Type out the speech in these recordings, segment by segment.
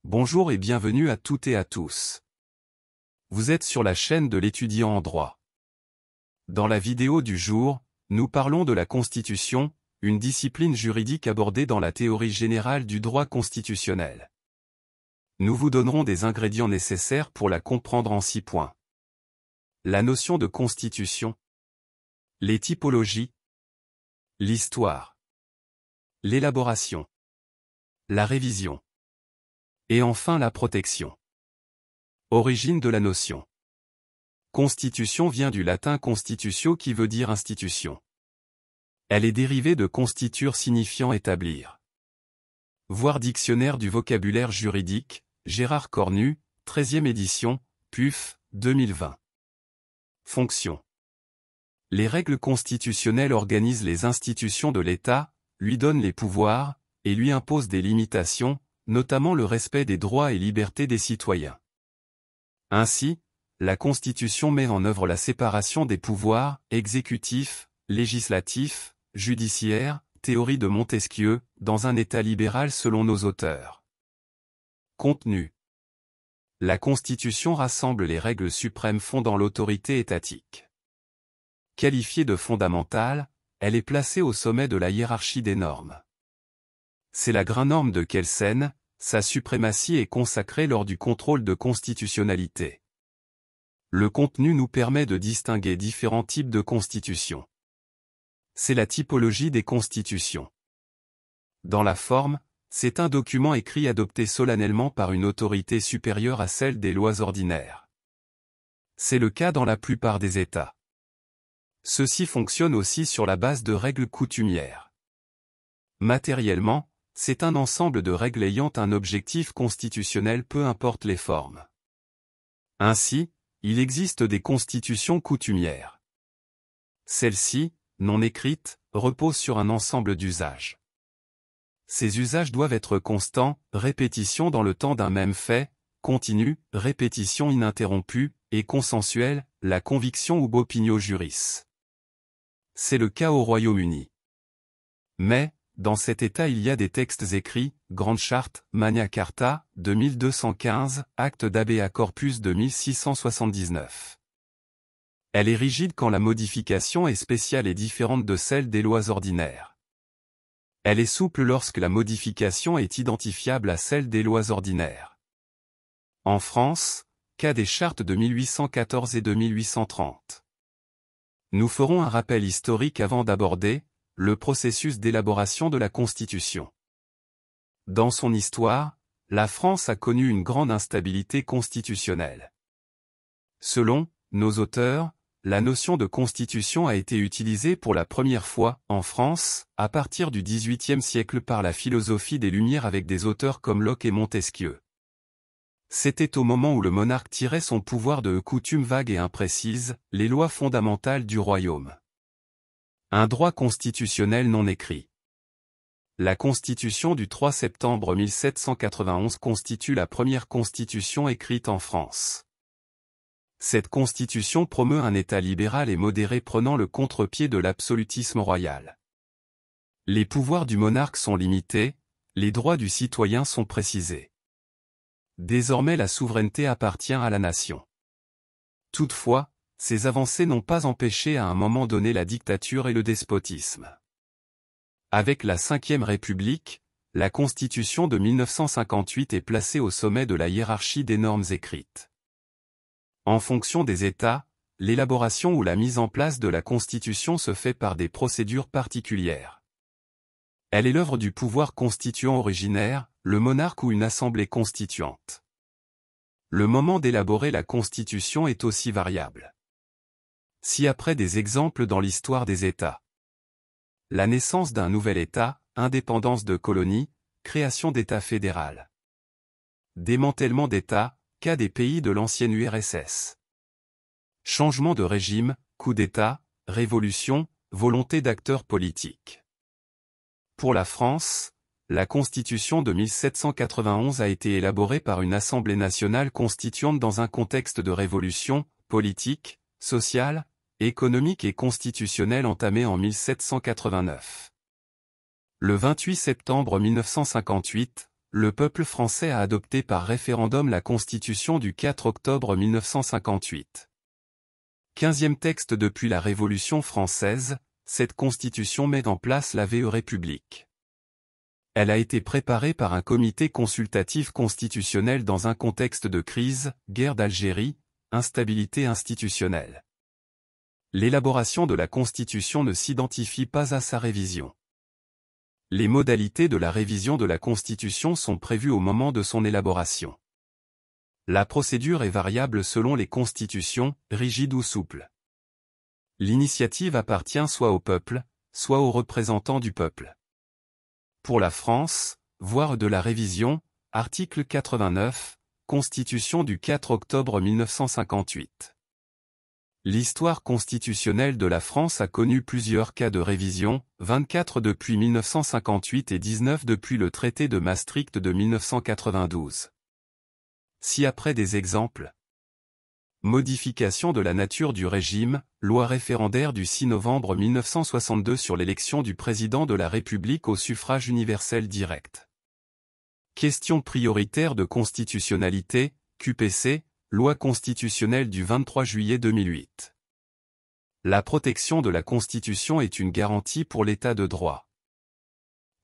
Bonjour et bienvenue à toutes et à tous. Vous êtes sur la chaîne de l'étudiant en droit. Dans la vidéo du jour, nous parlons de la Constitution, une discipline juridique abordée dans la théorie générale du droit constitutionnel. Nous vous donnerons des ingrédients nécessaires pour la comprendre en 6 points. La notion de constitution, les typologies, l'histoire, l'élaboration, la révision, et enfin la protection. Origine de la notion. Constitution vient du latin constitutio qui veut dire institution. Elle est dérivée de constiture signifiant établir. Voir dictionnaire du vocabulaire juridique, Gérard Cornu, 13e édition, PUF, 2020. Fonction. Les règles constitutionnelles organisent les institutions de l'État, lui donnent les pouvoirs, et lui imposent des limitations, notamment le respect des droits et libertés des citoyens. Ainsi, la Constitution met en œuvre la séparation des pouvoirs, exécutifs, législatifs, judiciaires, théorie de Montesquieu, dans un État libéral selon nos auteurs. Contenu. La Constitution rassemble les règles suprêmes fondant l'autorité étatique. Qualifiée de fondamentale, elle est placée au sommet de la hiérarchie des normes. C'est la Grandnorme de Kelsen, sa suprématie est consacrée lors du contrôle de constitutionnalité. Le contenu nous permet de distinguer différents types de constitutions. C'est la typologie des constitutions. Dans la forme, c'est un document écrit adopté solennellement par une autorité supérieure à celle des lois ordinaires. C'est le cas dans la plupart des États. Ceux-ci fonctionnent aussi sur la base de règles coutumières. Matériellement, c'est un ensemble de règles ayant un objectif constitutionnel peu importe les formes. Ainsi, il existe des constitutions coutumières. Celles-ci, non écrites, reposent sur un ensemble d'usages. Ces usages doivent être constants, répétition dans le temps d'un même fait, continu, répétition ininterrompue, et consensuelle, la conviction ou opinio juris. C'est le cas au Royaume-Uni. Mais, dans cet État il y a des textes écrits, Grande Charte, Magna Carta, de 1215, Acte d'Habeas Corpus de 1679. Elle est rigide quand la modification est spéciale et différente de celle des lois ordinaires. Elle est souple lorsque la modification est identifiable à celle des lois ordinaires. En France, cas des chartes de 1814 et de 1830. Nous ferons un rappel historique avant d'aborder le processus d'élaboration de la Constitution. Dans son histoire, la France a connu une grande instabilité constitutionnelle. Selon nos auteurs, la notion de constitution a été utilisée pour la première fois, en France, à partir du XVIIIe siècle par la philosophie des Lumières avec des auteurs comme Locke et Montesquieu. C'était au moment où le monarque tirait son pouvoir de coutumes vagues et imprécises, les lois fondamentales du royaume. Un droit constitutionnel non écrit. La Constitution du 3 septembre 1791 constitue la première constitution écrite en France. Cette constitution promeut un État libéral et modéré prenant le contre-pied de l'absolutisme royal. Les pouvoirs du monarque sont limités, les droits du citoyen sont précisés. Désormais la souveraineté appartient à la nation. Toutefois, ces avancées n'ont pas empêché à un moment donné la dictature et le despotisme. Avec la Ve République, la Constitution de 1958 est placée au sommet de la hiérarchie des normes écrites. En fonction des États, l'élaboration ou la mise en place de la Constitution se fait par des procédures particulières. Elle est l'œuvre du pouvoir constituant originaire, le monarque ou une assemblée constituante. Le moment d'élaborer la Constitution est aussi variable. Si après des exemples dans l'histoire des États. La naissance d'un nouvel État, indépendance de colonies, création d'État fédéral. Démantèlement d'État, cas des pays de l'ancienne URSS. Changement de régime, coup d'État, révolution, volonté d'acteurs politiques. Pour la France, la Constitution de 1791 a été élaborée par une Assemblée nationale constituante dans un contexte de révolution, politique, sociale, économique et constitutionnelle entamée en 1789. Le 28 septembre 1958, le peuple français a adopté par référendum la Constitution du 4 octobre 1958. 15e texte depuis la Révolution française, cette Constitution met en place la VE République. Elle a été préparée par un comité consultatif constitutionnel dans un contexte de crise, guerre d'Algérie, instabilité institutionnelle. L'élaboration de la Constitution ne s'identifie pas à sa révision. Les modalités de la révision de la Constitution sont prévues au moment de son élaboration. La procédure est variable selon les constitutions, rigide ou souple. L'initiative appartient soit au peuple, soit aux représentants du peuple. Pour la France, voir de la révision, article 89, Constitution du 4 octobre 1958. L'histoire constitutionnelle de la France a connu plusieurs cas de révision, 24 depuis 1958 et 19 depuis le traité de Maastricht de 1992. Ci-après des exemples. Modification de la nature du régime, loi référendaire du 6 novembre 1962 sur l'élection du président de la République au suffrage universel direct. Question prioritaire de constitutionnalité, QPC, loi constitutionnelle du 23 juillet 2008. La protection de la Constitution est une garantie pour l'état de droit.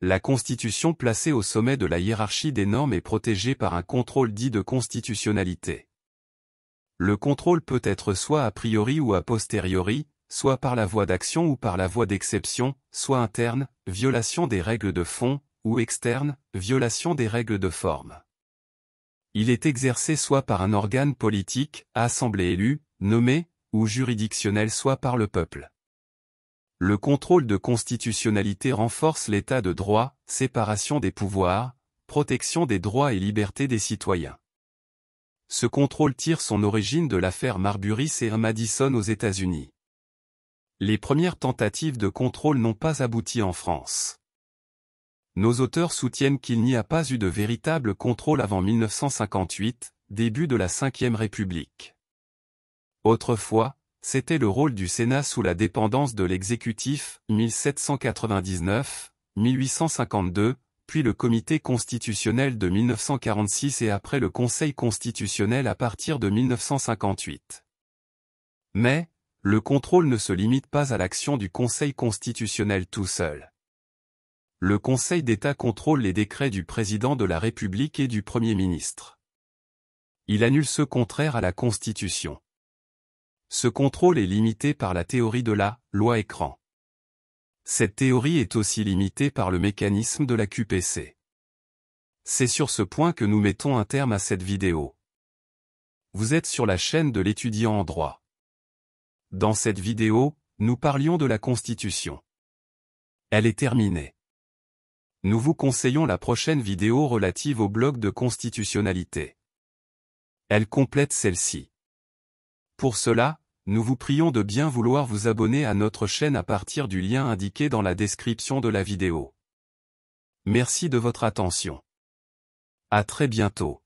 La Constitution placée au sommet de la hiérarchie des normes est protégée par un contrôle dit de constitutionnalité. Le contrôle peut être soit a priori ou a posteriori, soit par la voie d'action ou par la voie d'exception, soit interne, violation des règles de fond, ou externe, violation des règles de forme. Il est exercé soit par un organe politique, assemblée élue, nommée, ou juridictionnel soit par le peuple. Le contrôle de constitutionnalité renforce l'état de droit, séparation des pouvoirs, protection des droits et libertés des citoyens. Ce contrôle tire son origine de l'affaire Marbury et Madison aux États-Unis. Les premières tentatives de contrôle n'ont pas abouti en France. Nos auteurs soutiennent qu'il n'y a pas eu de véritable contrôle avant 1958, début de la Ve République. Autrefois, c'était le rôle du Sénat sous la dépendance de l'exécutif, 1799, 1852, puis le Comité constitutionnel de 1946 et après le Conseil constitutionnel à partir de 1958. Mais, le contrôle ne se limite pas à l'action du Conseil constitutionnel tout seul. Le Conseil d'État contrôle les décrets du Président de la République et du Premier ministre. Il annule ceux contraires à la Constitution. Ce contrôle est limité par la théorie de la « loi écran ». Cette théorie est aussi limitée par le mécanisme de la QPC. C'est sur ce point que nous mettons un terme à cette vidéo. Vous êtes sur la chaîne de l'étudiant en droit. Dans cette vidéo, nous parlions de la Constitution. Elle est terminée. Nous vous conseillons la prochaine vidéo relative au bloc de constitutionnalité. Elle complète celle-ci. Pour cela, nous vous prions de bien vouloir vous abonner à notre chaîne à partir du lien indiqué dans la description de la vidéo. Merci de votre attention. À très bientôt.